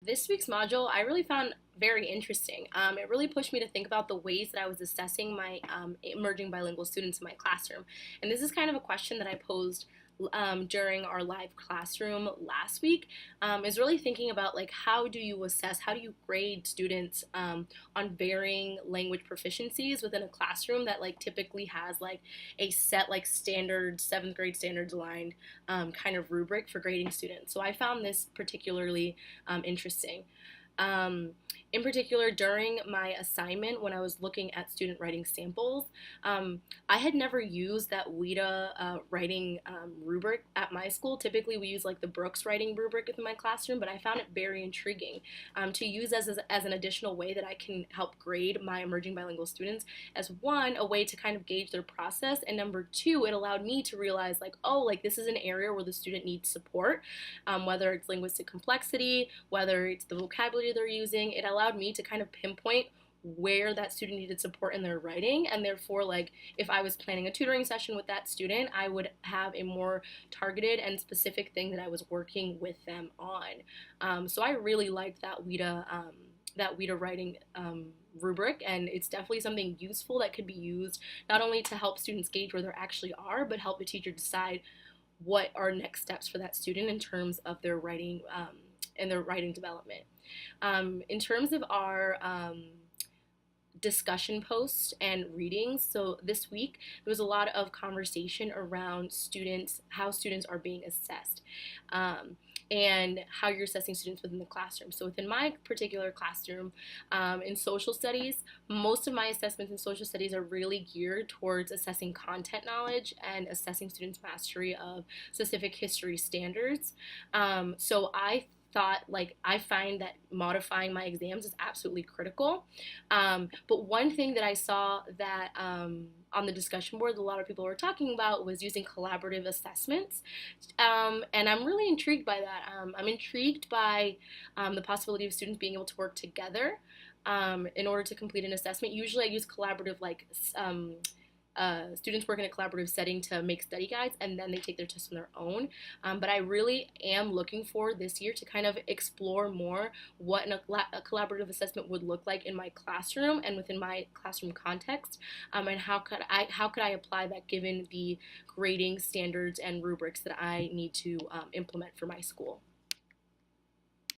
This week's module I really found very interesting. It really pushed me to think about the ways that I was assessing my emerging bilingual students in my classroom. And this is kind of a question that I posed during our live classroom last week, is really thinking about like how do you assess, how do you grade students on varying language proficiencies within a classroom that like typically has like a set like standard seventh grade standards aligned kind of rubric for grading students. So I found this particularly interesting. Um, in particular, during my assignment, when I was looking at student writing samples, I had never used that WIDA writing rubric at my school. Typically, we use like the Brooks writing rubric in my classroom, but I found it very intriguing to use as an additional way that I can help grade my emerging bilingual students as one, a way to kind of gauge their process, and number two, it allowed me to realize like, oh, like this is an area where the student needs support, whether it's linguistic complexity, whether it's the vocabulary they're using. It allowed me to kind of pinpoint where that student needed support in their writing, and therefore like if I was planning a tutoring session with that student, I would have a more targeted and specific thing that I was working with them on. So I really liked that WIDA writing rubric, and it's definitely something useful that could be used not only to help students gauge where they actually are, but help the teacher decide what are next steps for that student in terms of their writing and their writing development. In terms of our discussion posts and readings. So this week there was a lot of conversation around students, how students are being assessed, and how you're assessing students within the classroom. So within my particular classroom, in social studies, most of my assessments in social studies are really geared towards assessing content knowledge and assessing students' mastery of specific history standards. So I find that modifying my exams is absolutely critical. But one thing that I saw that on the discussion board a lot of people were talking about was using collaborative assessments. And I'm really intrigued by that. I'm intrigued by the possibility of students being able to work together in order to complete an assessment. Usually I use collaborative students work in a collaborative setting to make study guides, and then they take their tests on their own. But I really am looking forward this year to kind of explore more what a collaborative assessment would look like in my classroom and within my classroom context, and how could I apply that given the grading standards and rubrics that I need to implement for my school.